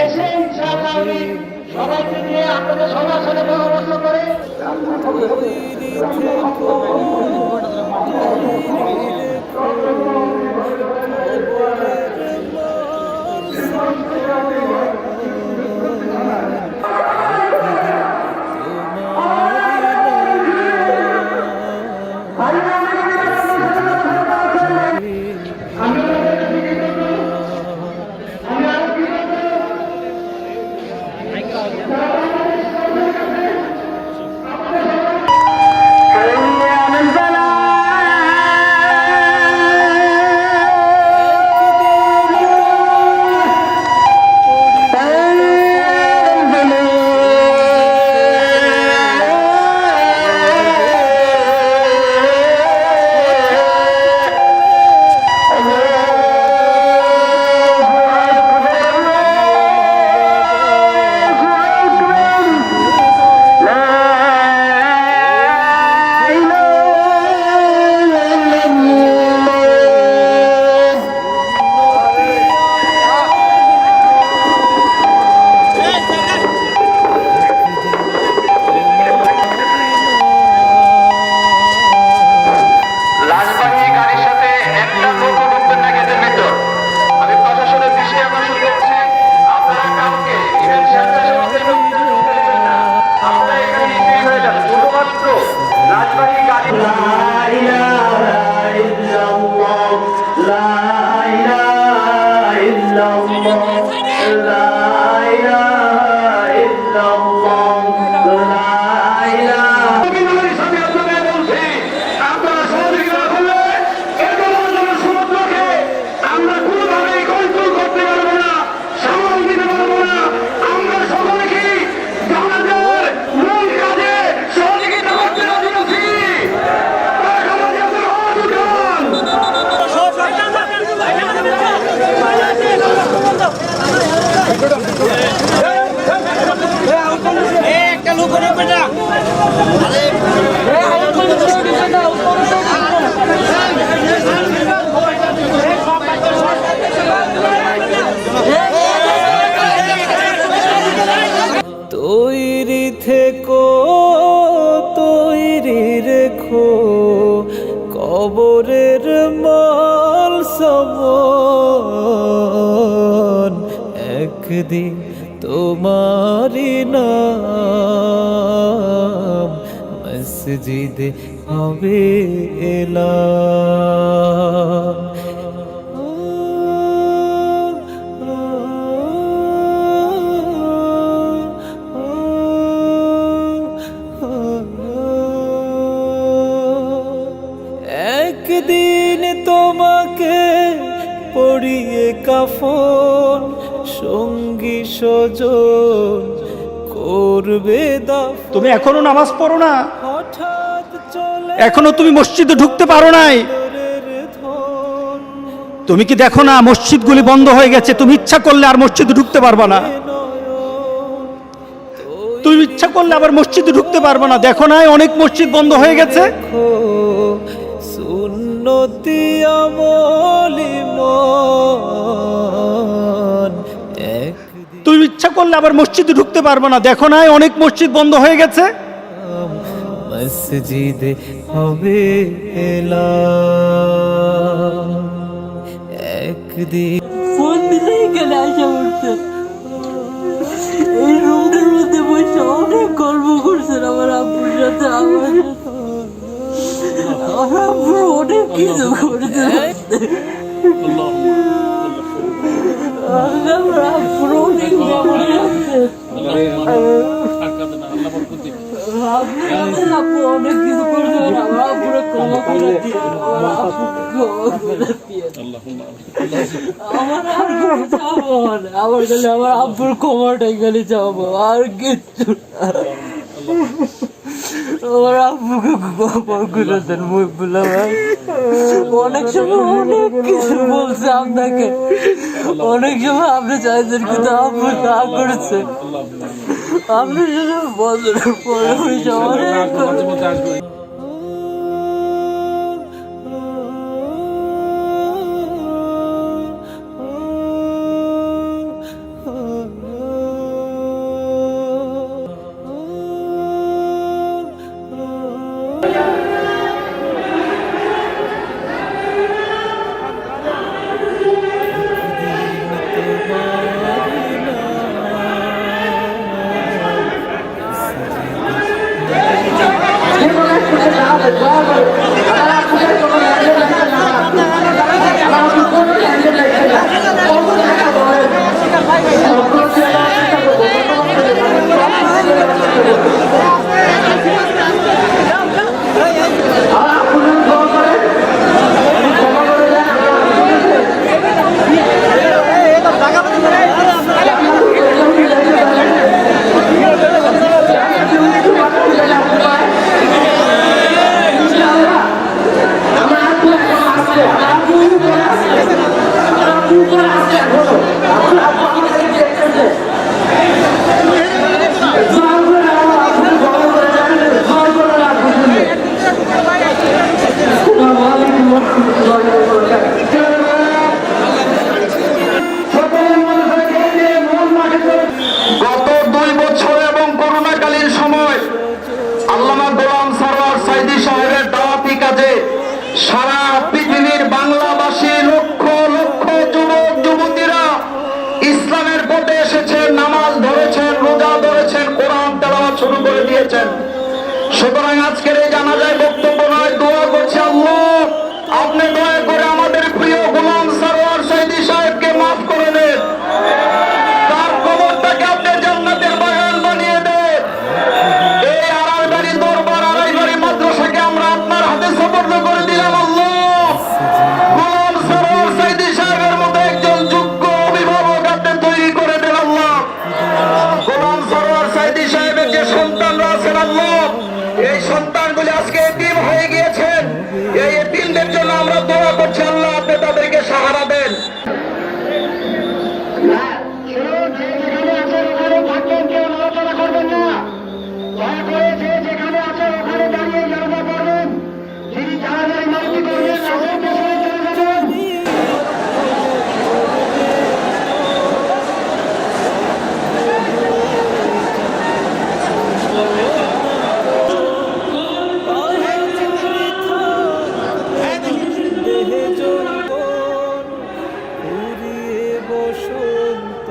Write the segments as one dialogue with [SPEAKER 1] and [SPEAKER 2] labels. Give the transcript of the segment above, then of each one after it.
[SPEAKER 1] এসে ইনশাআল্লাহ সবাইকে নিয়ে আপনাদের সবার সাথে পরামর্শ করে
[SPEAKER 2] তৈরি থেকো, তৈরি রেখো কবরের মাল সমান, একদিন তোমারি নাম মসজিদে হবে এলান। একদিন তোমাকে পরিয়ে কাফন, সঙ্গী সজন করবে দাফন।
[SPEAKER 3] তুমি এখনো নামাজ পড়ো না,
[SPEAKER 2] হঠাৎ চলে
[SPEAKER 3] এখনো তুমি মসজিদে ঢুকতে পারো নাই। তুমি কি দেখো না মসজিদগুলি বন্ধ হয়ে গেছে? তুমি ইচ্ছা করলে আর মসজিদে ঢুকতে পারবা না, তুমি ইচ্ছা করলে আবার মসজিদে ঢুকতে পারবা না। দেখো না অনেক মসজিদ বন্ধ হয়ে গেছে।
[SPEAKER 2] সুন্নতি আমলি মন,
[SPEAKER 3] তুমি ইচ্ছা করলে আবার মসজিদে ঢুকতে পারবা না। দেখো না অনেক মসজিদ বন্ধ হয়ে গেছে।
[SPEAKER 2] মসজিদে হবে এলান। একদিন
[SPEAKER 4] ফোন দিলে এখানে আসা পড়ছে, এই রুমটার মধ্যে বসে অনেক গল্প করছেন আমার আব্বুর সাথে। আমার আব্বুর অনেক কিছু করছে, আমার আব্বুর অনেক আব্বু অনেক কিছু করছে। আমার আব্বুরে ক্ষমা করে দিয়ে, আমার আর চাবো না, আমার গেলে আমার আব্বুর ক্ষমাটাই গেলে চাবো, আর কিচ্ছু। আমার আব্বুকে ক্ষমা করে দেন মহিবুল্লাহ ভাই। অনেক সময় অনেক কিছু বলছে আপনাকে, অনেক সময় আপনি চাইছেন কিন্তু আব্বু না করেছে। আপনি শুধু বছরের পরে হয়েছে অনেক
[SPEAKER 5] সারা পৃথিবীর বাংলাভাষী লক্ষ লক্ষ যুবক যুবতীরা ইসলামের পথে এসেছেন, নামাজ ধরেছেন, রোজা ধরেছেন, কোরআন তেলাওয়াত শুরু করে দিয়েছেন। সুতরাং আজকের এই জানাজায় বক্তব্য নয়, দোয়া করছি আল্লাহ আপনি দয়া করে আমাদের প্রিয় গোলাম সরোয়ার সাইদী সাহেবকে মাফ করে দেন, তার কবরটাকে আপনি জান্নাতের বাগান বানিয়ে দেন। এই আড়াইবাড়ি দরবার আড়াইবাড়ি মাদ্রাসাকে আমরা আপনার হাতে সুপর্দ করে দিলাম আল্লাহ। গোলাম সরোয়ার সাইদী সাহেবের মতো একজন যোগ্য অভিভাবক আপনি তৈরি করে দেন আল্লাহ। গোলাম সরোয়ার সাইদী সাহেবের যে সন্তানরা আছেন আল্লাহ, এই সন্তানগুলি আজকে এতিম হয়ে গিয়েছেন, এই এতিমদের জন্য আমরা দোয়া করছি আল্লাহ আপনি তাদেরকে সাহারা দেন।
[SPEAKER 1] যেখানে আছেন ওখানে থাকবেন, কেউ নড়াচড়া করবেন না। দয়া করে যে যেখানে আছেন ওখানে দাঁড়িয়ে জানাজা করবেন। যিনি জানাজার ইমামতি করবেন নামাজের পেছনে চলে যাবেন।
[SPEAKER 2] দেহে যৌবন ফুরিয়ে বসন্ত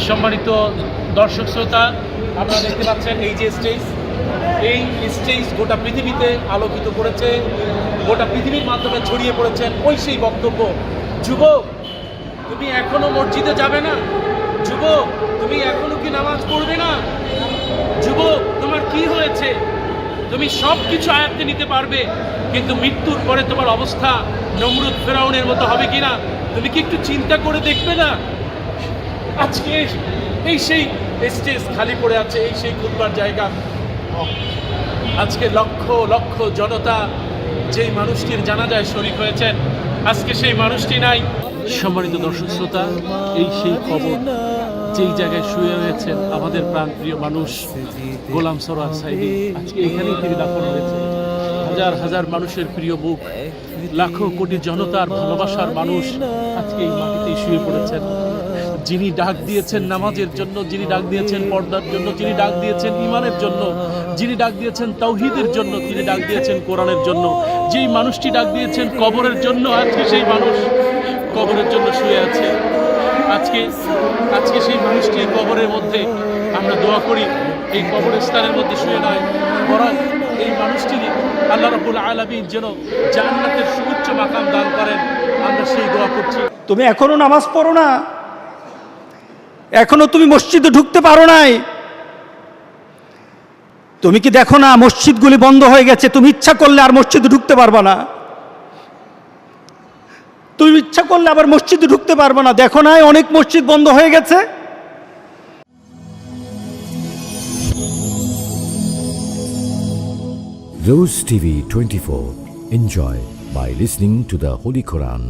[SPEAKER 6] সম্মানিত দর্শক শ্রোতা, আপনারা দেখতে পাচ্ছেন এই যে স্টেজ গোটা পৃথিবীতে আলোকিত করেছে, গোটা পৃথিবীর মাধ্যমে ছড়িয়ে পড়েছেন ওই সেই বক্তব্য। যুবক, তুমি এখনো মসজিদে যাবে না? যুবক, তুমি এখনো কি নামাজ পড়বে না? যুবক, তোমার কি হয়েছে? তুমি সব কিছু আয়ত্তে নিতে পারবে, কিন্তু মৃত্যুর পরে তোমার অবস্থা নমরুদ ফেরাউনের মতো হবে কিনা তুমি কি একটু চিন্তা করে দেখবে না? আজকে এই সেই স্টেজ খালি পড়ে আছে, এই সেই খুতবার জায়গা। হক। আজকে লক্ষ লক্ষ জনতা যেই মানুষটির জানাজায় শরীক হয়েছেন, আজকে সেই মানুষটি নাই। সম্মানিত দর্শক শ্রোতা, এই সেই খবর যেই জায়গায় শুয়ে রয়েছেন আমাদের প্রাণপ্রিয় মানুষ গোলাম সরোয়ার সাইদি, আজকে এখানেই তিনি দাফন হয়েছে। হাজার হাজার মানুষের প্রিয় মুখ, লাখো কোটি জনতার ভালোবাসার মানুষ আজকে এই মাটিতেই শুয়ে পড়েছেন। যিনি ডাক দিয়েছেন নামাজের জন্য, যিনি ডাক দিয়েছেন পর্দার জন্য, যিনি ডাক দিয়েছেন ঈমানের জন্য, যিনি ডাক দিয়েছেন তাওহীদের জন্য, যিনি ডাক দিয়েছেন কোরআনের জন্য, যেই মানুষটি ডাক দিয়েছেন কবরের জন্য, আজকে সেই মানুষ কবরের জন্য শুয়ে আছে। আজকে সেই মানুষটির কবরের মধ্যে আমরা দোয়া করি, এই কবরস্থানের মধ্যে শুয়ে নয়, বরং এই মানুষটির আল্লাহ রাব্বুল আলামিন যেন জান্নাতের সুউচ্চ মাকাম দান করেন, আমরা সেই দোয়া করছি।
[SPEAKER 3] তুমি এখনো নামাজ পড়ো না, এখনো তুমি মসজিদে ঢুকতে পারো নাই। তুমি কি দেখো না মসজিদগুলি বন্ধ হয়ে গেছে? তুমি ইচ্ছা করলে আর মসজিদে ঢুকতে পারবা না। তুমি ইচ্ছা করলে আবার মসজিদে ঢুকতে পারবা না। দেখো না অনেক মসজিদ বন্ধ হয়ে গেছে।
[SPEAKER 7] Rose TV 24. Enjoy by listening to the Holy Quran.